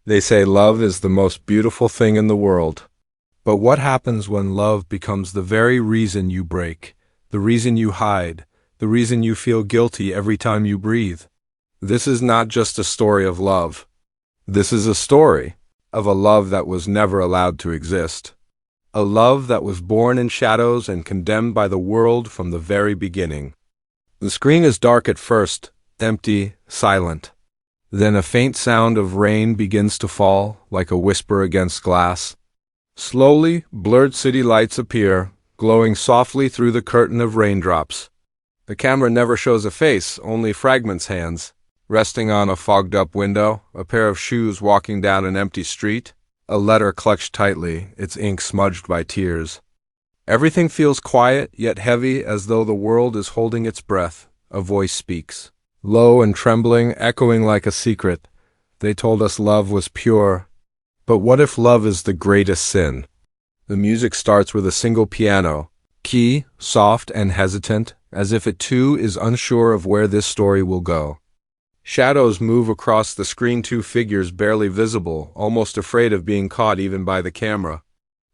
They say love is the most beautiful thing in the world. But what happens when love becomes the very reason you break, the reason you hide, the reason you feel guilty every time you breathe? This is not just a story of love. This is a story of a love that was never allowed to exist. A love that was born in shadows and condemned by the world from the very beginning. The screen is dark at first, empty, silent. Then a faint sound of rain begins to fall, like a whisper against glass. Slowly, blurred city lights appear, glowing softly through the curtain of raindrops. The camera never shows a face, only fragments hands, resting on a fogged-up window, a pair of shoes walking down an empty street, a letter clutched tightly, its ink smudged by tears. Everything feels quiet, yet heavy, as though the world is holding its breath. A voice speaks. Low and trembling, echoing like a secret. They told us love was pure. But what if love is the greatest sin? The music starts with a single piano, key, soft and hesitant, as if it too is unsure of where this story will go. Shadows move across the screen, two figures barely visible, almost afraid of being caught even by the camera.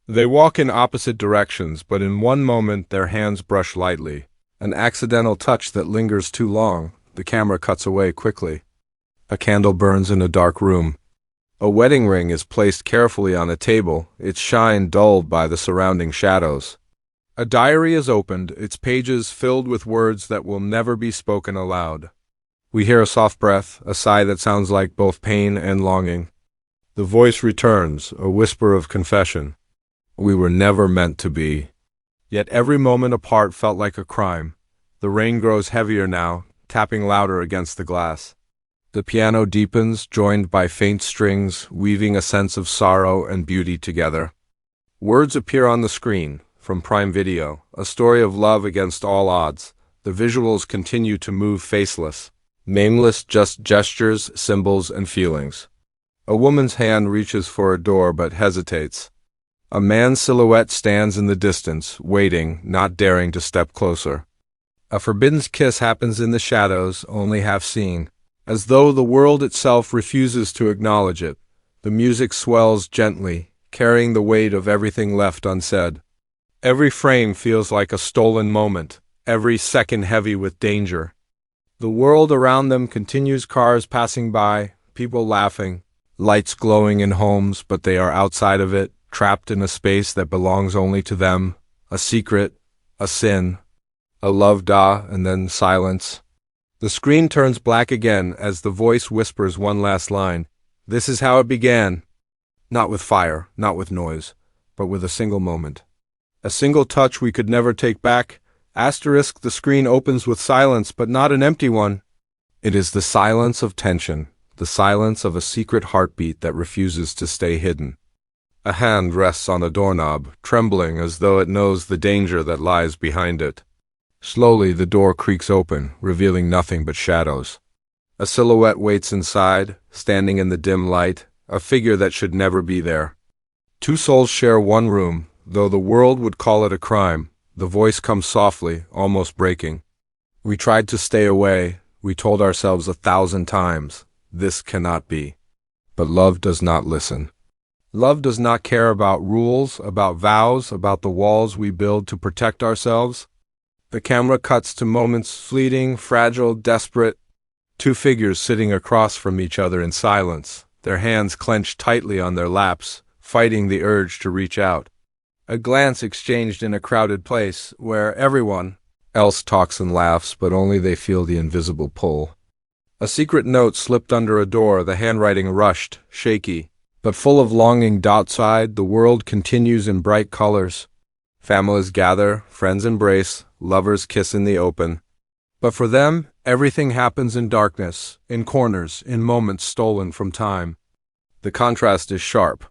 They walk in opposite directions, but in one moment their hands brush lightly. An accidental touch that lingers too long. The camera cuts away quickly. A candle burns in a dark room. A wedding ring is placed carefully on a table, its shine dulled by the surrounding shadows. A diary is opened, its pages filled with words that will never be spoken aloud. We hear a soft breath, a sigh that sounds like both pain and longing. The voice returns, a whisper of confession. We were never meant to be. Yet every moment apart felt like a crime. The rain grows heavier now, tapping louder against the glass. The piano deepens, joined by faint strings, weaving a sense of sorrow and beauty together. Words appear on the screen, from Prime Video, a story of love against all odds. The visuals continue to move faceless, nameless, just gestures, symbols, and feelings. A woman's hand reaches for a door but hesitates. A man's silhouette stands in the distance, waiting, not daring to step closer. A forbidden kiss happens in the shadows, only half seen, as though the world itself refuses to acknowledge it. The music swells gently, carrying the weight of everything left unsaid. Every frame feels like a stolen moment, every second heavy with danger. The world around them continues, cars passing by, people laughing, lights glowing in homes, but they are outside of it, trapped in a space that belongs only to them, a secret, a sin. A love and then silence. The screen turns black again as the voice whispers one last line. This is how it began. Not with fire, not with noise, but with a single moment. A single touch we could never take back. Asterisk, the screen opens with silence, but not an empty one. It is the silence of tension, the silence of a secret heartbeat that refuses to stay hidden. A hand rests on a doorknob, trembling as though it knows the danger that lies behind it. Slowly, the door creaks open, revealing nothing but shadows. A silhouette waits inside, standing in the dim light, a figure that should never be there. Two souls share one room, though the world would call it a crime. The voice comes softly, almost breaking. We tried to stay away. We told ourselves 1,000 times, this cannot be. But love does not listen. Love does not care about rules, about vows, about the walls we build to protect ourselves. The camera cuts to moments fleeting, fragile, desperate. Two figures sitting across from each other in silence, their hands clenched tightly on their laps, fighting the urge to reach out. A glance exchanged in a crowded place, where everyone else talks and laughs, but only they feel the invisible pull. A secret note slipped under a door, the handwriting rushed, shaky, but full of longing. Outside, the world continues in bright colors. Families gather, friends embrace, lovers kiss in the open. But for them, everything happens in darkness, in corners, in moments stolen from time. The contrast is sharp.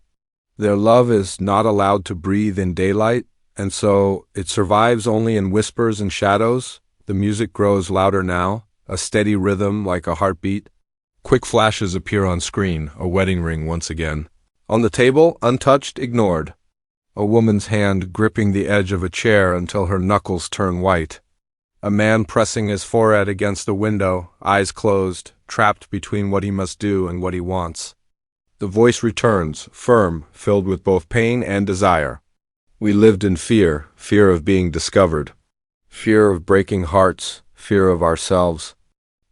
Their love is not allowed to breathe in daylight, and so it survives only in whispers and shadows. The music grows louder now, a steady rhythm like a heartbeat. Quick flashes appear on screen, a wedding ring once again. On the table, untouched, ignored. A woman's hand gripping the edge of a chair until her knuckles turn white. A man pressing his forehead against a window, eyes closed, trapped between what he must do and what he wants. The voice returns, firm, filled with both pain and desire. We lived in fear, fear of being discovered, fear of breaking hearts, fear of ourselves.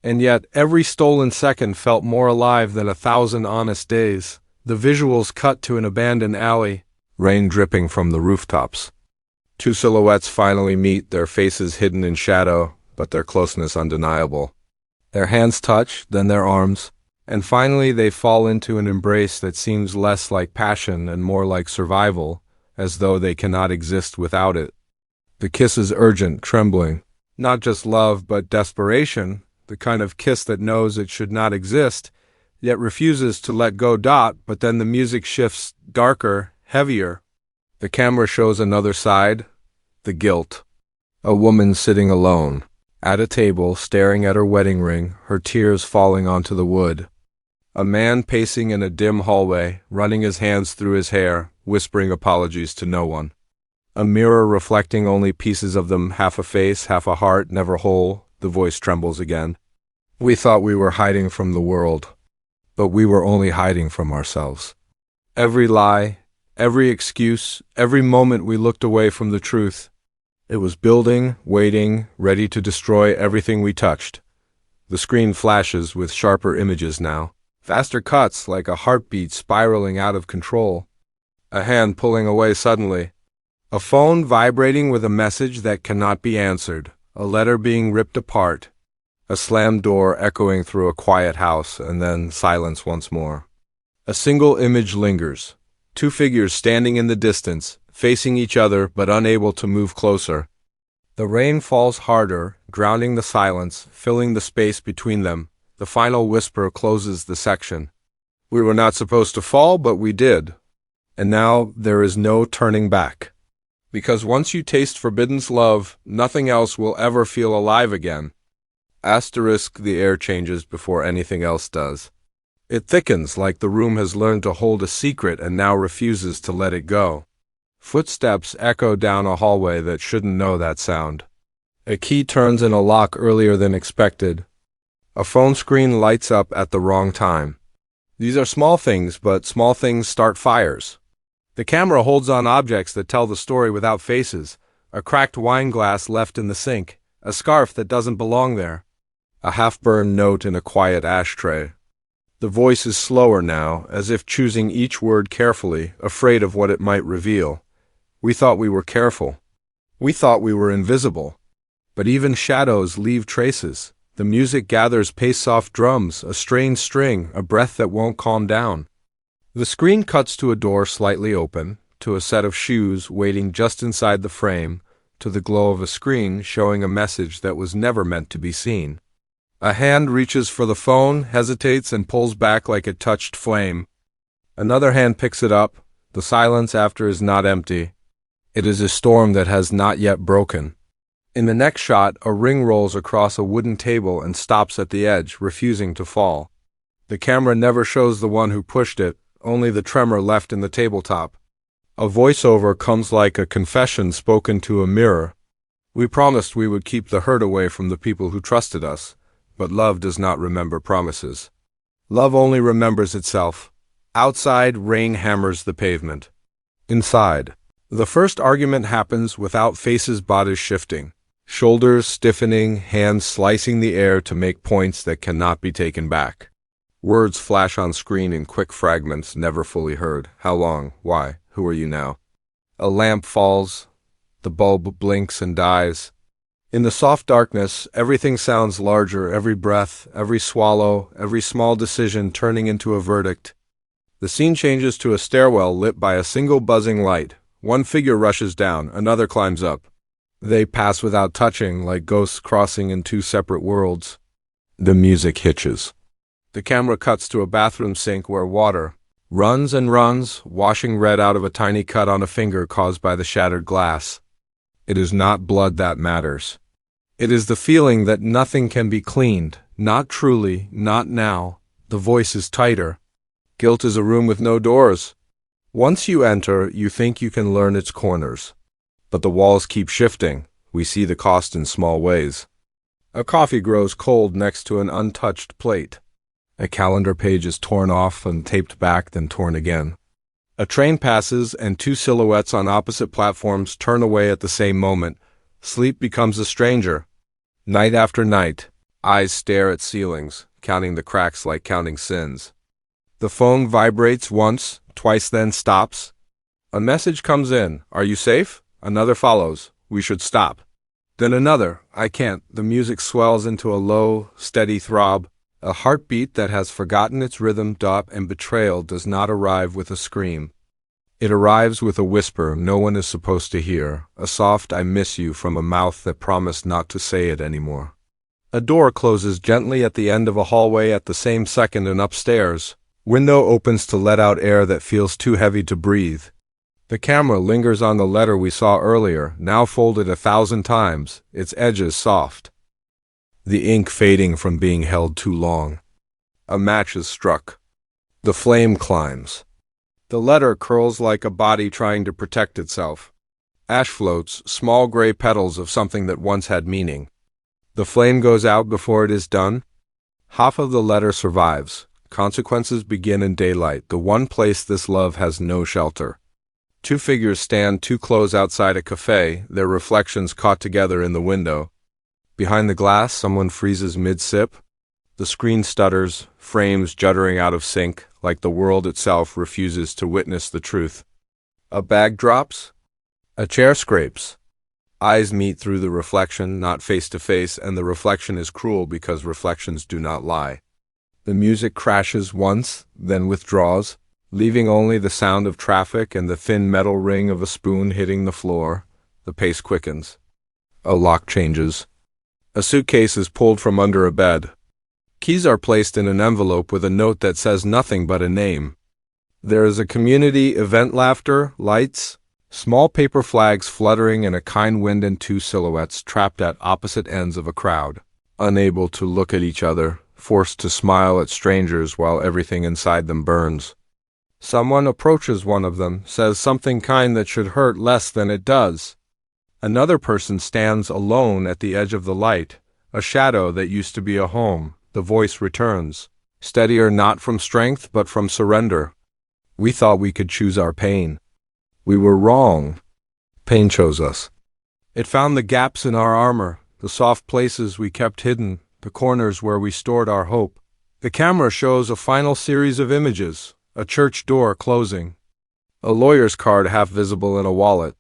And yet, every stolen second felt more alive than 1,000 honest days. The visuals cut to an abandoned alley, rain dripping from the rooftops. Two silhouettes finally meet, their faces hidden in shadow, but their closeness undeniable. Their hands touch, then their arms, and finally they fall into an embrace that seems less like passion and more like survival, as though they cannot exist without it. The kiss is urgent, trembling. Not just love, but desperation, the kind of kiss that knows it should not exist, yet refuses to let go. But then the music shifts, darker, heavier. The camera shows another side, the guilt. A woman sitting alone, at a table, staring at her wedding ring, her tears falling onto the wood. A man pacing in a dim hallway, running his hands through his hair, whispering apologies to no one. A mirror reflecting only pieces of them, half a face, half a heart, never whole. The voice trembles again. We thought we were hiding from the world, but we were only hiding from ourselves. Every lie, every excuse, every moment we looked away from the truth. It was building, waiting, ready to destroy everything we touched. The screen flashes with sharper images now. Faster cuts, like a heartbeat spiraling out of control. A hand pulling away suddenly. A phone vibrating with a message that cannot be answered. A letter being ripped apart. A slammed door echoing through a quiet house, and then silence once more. A single image lingers. Two figures standing in the distance, facing each other but unable to move closer. The rain falls harder, drowning the silence, filling the space between them. The final whisper closes the section. We were not supposed to fall, but we did. And now there is no turning back. Because once you taste forbidden's love, nothing else will ever feel alive again. Asterisk, the air changes before anything else does. It thickens like the room has learned to hold a secret and now refuses to let it go. Footsteps echo down a hallway that shouldn't know that sound. A key turns in a lock earlier than expected. A phone screen lights up at the wrong time. These are small things, but small things start fires. The camera holds on objects that tell the story without faces. A cracked wine glass left in the sink. A scarf that doesn't belong there. A half-burned note in a quiet ashtray. The voice is slower now, as if choosing each word carefully, afraid of what it might reveal. We thought we were careful. We thought we were invisible. But even shadows leave traces. The music gathers pace-soft drums, a strained string, a breath that won't calm down. The screen cuts to a door slightly open, to a set of shoes waiting just inside the frame, to the glow of a screen showing a message that was never meant to be seen. A hand reaches for the phone, hesitates, and pulls back like it touched flame. Another hand picks it up. The silence after is not empty. It is a storm that has not yet broken. In the next shot, a ring rolls across a wooden table and stops at the edge, refusing to fall. The camera never shows the one who pushed it, only the tremor left in the tabletop. A voiceover comes like a confession spoken to a mirror. We promised we would keep the hurt away from the people who trusted us, but love does not remember promises. Love only remembers itself. Outside, rain hammers the pavement. Inside, the first argument happens without faces, bodies shifting. Shoulders stiffening, hands slicing the air to make points that cannot be taken back. Words flash on screen in quick fragments, never fully heard. How long? Why? Who are you now? A lamp falls. The bulb blinks and dies. In the soft darkness, everything sounds larger, every breath, every swallow, every small decision turning into a verdict. The scene changes to a stairwell lit by a single buzzing light. One figure rushes down, another climbs up. They pass without touching, like ghosts crossing in two separate worlds. The music hitches. The camera cuts to a bathroom sink where water runs and runs, washing red out of a tiny cut on a finger caused by the shattered glass. It is not blood that matters. It is the feeling that nothing can be cleaned, not truly, not now. The voice is tighter. Guilt is a room with no doors. Once you enter, you think you can learn its corners. But the walls keep shifting. We see the cost in small ways. A coffee grows cold next to an untouched plate. A calendar page is torn off and taped back, then torn again. A train passes, and two silhouettes on opposite platforms turn away at the same moment. Sleep becomes a stranger. Night after night, eyes stare at ceilings, counting the cracks like counting sins. The phone vibrates once, twice, then stops. A message comes in. Are you safe? Another follows. We should stop. Then another. I can't. The music swells into a low, steady throb. A heartbeat that has forgotten its rhythm. And betrayal does not arrive with a scream. It arrives with a whisper no one is supposed to hear, a soft I miss you from a mouth that promised not to say it anymore. A door closes gently at the end of a hallway at the same second, and upstairs, window opens to let out air that feels too heavy to breathe. The camera lingers on the letter we saw earlier, now folded 1,000 times, its edges soft. The ink fading from being held too long. A match is struck. The flame climbs. The letter curls like a body trying to protect itself. Ash floats, small gray petals of something that once had meaning. The flame goes out before it is done. Half of the letter survives. Consequences begin in daylight, the one place this love has no shelter. Two figures stand too close outside a cafe, their reflections caught together in the window. Behind the glass, someone freezes mid-sip. The screen stutters, frames juddering out of sync, like the world itself refuses to witness the truth. A bag drops. A chair scrapes. Eyes meet through the reflection, not face to face, and the reflection is cruel because reflections do not lie. The music crashes once, then withdraws, leaving only the sound of traffic and the thin metal ring of a spoon hitting the floor. The pace quickens. A lock changes. A suitcase is pulled from under a bed. Keys are placed in an envelope with a note that says nothing but a name. There is a community event, laughter, lights, small paper flags fluttering in a kind wind, and two silhouettes trapped at opposite ends of a crowd, unable to look at each other, forced to smile at strangers while everything inside them burns. Someone approaches one of them, says something kind that should hurt less than it does. Another person stands alone at the edge of the light, a shadow that used to be a home. The voice returns, steadier not from strength but from surrender. We thought we could choose our pain. We were wrong. Pain chose us. It found the gaps in our armor, the soft places we kept hidden, the corners where we stored our hope. The camera shows a final series of images, a church door closing, a lawyer's card half visible in a wallet,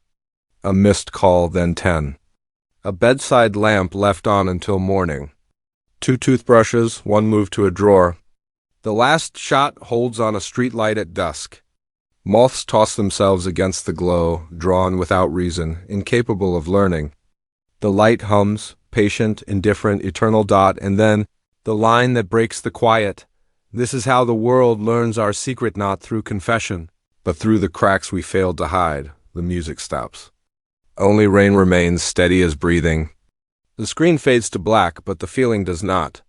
a missed call, then 10. A bedside lamp left on until morning. 2 toothbrushes, one moved to a drawer. The last shot holds on a street light at dusk. Moths toss themselves against the glow, drawn without reason, incapable of learning. The light hums, patient, indifferent, eternal. And then, the line that breaks the quiet. This is how the world learns our secret, not through confession, but through the cracks we failed to hide. The music stops. Only rain remains, steady as breathing. The screen fades to black, but the feeling does not.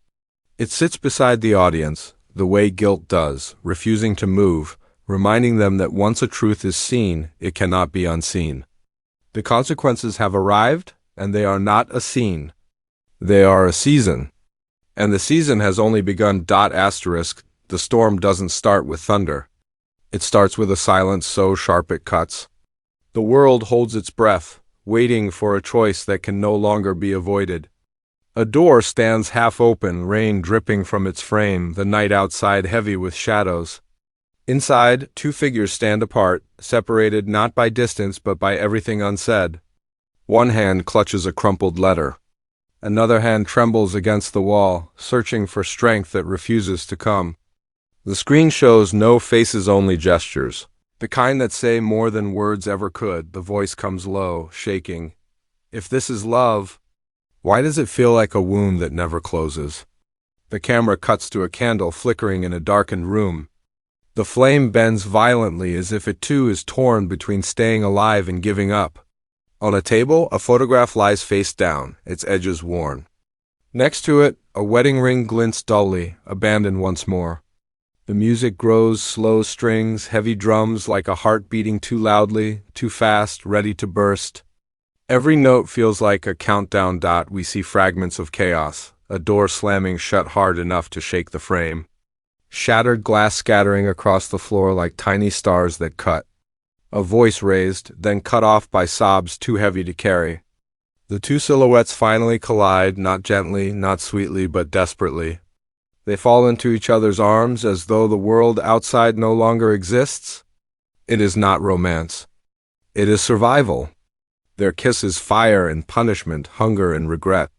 It sits beside the audience, the way guilt does, refusing to move, reminding them that once a truth is seen, it cannot be unseen. The consequences have arrived, and they are not a scene. They are a season. And the season has only begun. The storm doesn't start with thunder. It starts with a silence so sharp it cuts. The world holds its breath, waiting for a choice that can no longer be avoided. A door stands half open, rain dripping from its frame, the night outside heavy with shadows. Inside, two figures stand apart, separated not by distance but by everything unsaid. One hand clutches a crumpled letter. Another hand trembles against the wall, searching for strength that refuses to come. The screen shows no faces, only gestures. The kind that say more than words ever could. The voice comes low, shaking. If this is love, why does it feel like a wound that never closes? The camera cuts to a candle flickering in a darkened room. The flame bends violently as if it too is torn between staying alive and giving up. On a table, a photograph lies face down, its edges worn. Next to it, a wedding ring glints dully, abandoned once more. The music grows, slow strings, heavy drums, like a heart beating too loudly, too fast, ready to burst. Every note feels like a countdown. We see fragments of chaos, a door slamming shut hard enough to shake the frame. Shattered glass scattering across the floor like tiny stars that cut. A voice raised, then cut off by sobs too heavy to carry. The two silhouettes finally collide, not gently, not sweetly, but desperately. They fall into each other's arms as though the world outside no longer exists. It is not romance. It is survival. Their kiss is fire and punishment, hunger and regret.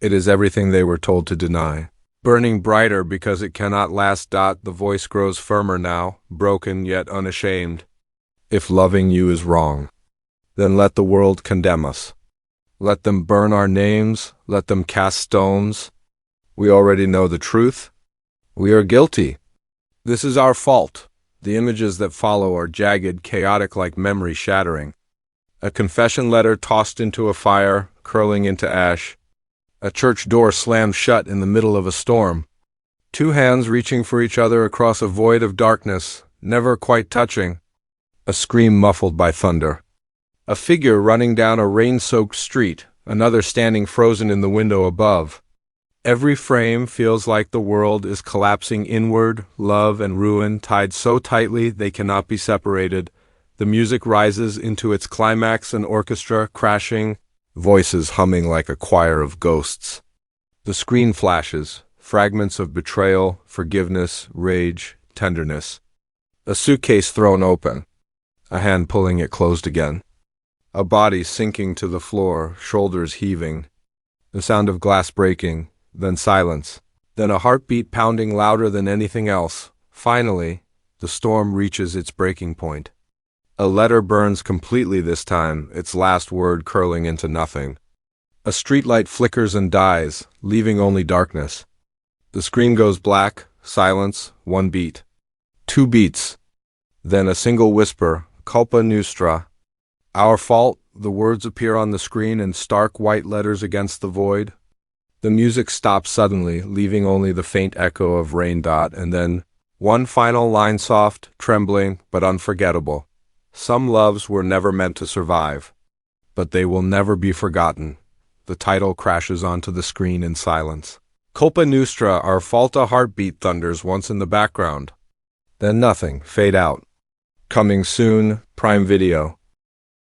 It is everything they were told to deny. Burning brighter because it cannot last. The voice grows firmer now, broken yet unashamed. If loving you is wrong, then let the world condemn us. Let them burn our names, let them cast stones. We already know the truth. We are guilty. This is our fault. The images that follow are jagged, chaotic like memory shattering. A confession letter tossed into a fire, curling into ash. A church door slammed shut in the middle of a storm. Two hands reaching for each other across a void of darkness, never quite touching. A scream muffled by thunder. A figure running down a rain-soaked street, another standing frozen in the window above. Every frame feels like the world is collapsing inward, love and ruin tied so tightly they cannot be separated. The music rises into its climax, an orchestra crashing, voices humming like a choir of ghosts. The screen flashes, fragments of betrayal, forgiveness, rage, tenderness. A suitcase thrown open, a hand pulling it closed again. A body sinking to the floor, shoulders heaving. The sound of glass breaking, then silence, then a heartbeat pounding louder than anything else. Finally, the storm reaches its breaking point. A letter burns completely this time, its last word curling into nothing. A streetlight flickers and dies, leaving only darkness. The screen goes black, silence, one beat. Two beats. Then a single whisper, Culpa Nuestra. Our fault. The words appear on the screen in stark white letters against the void. The music stops suddenly, leaving only the faint echo of rain. And then, one final line, soft, trembling, but unforgettable. Some loves were never meant to survive, but they will never be forgotten. The title crashes onto the screen in silence. Culpa Nuestra, our fault. A heartbeat thunders once in the background. Then nothing, fade out. Coming soon, Prime Video.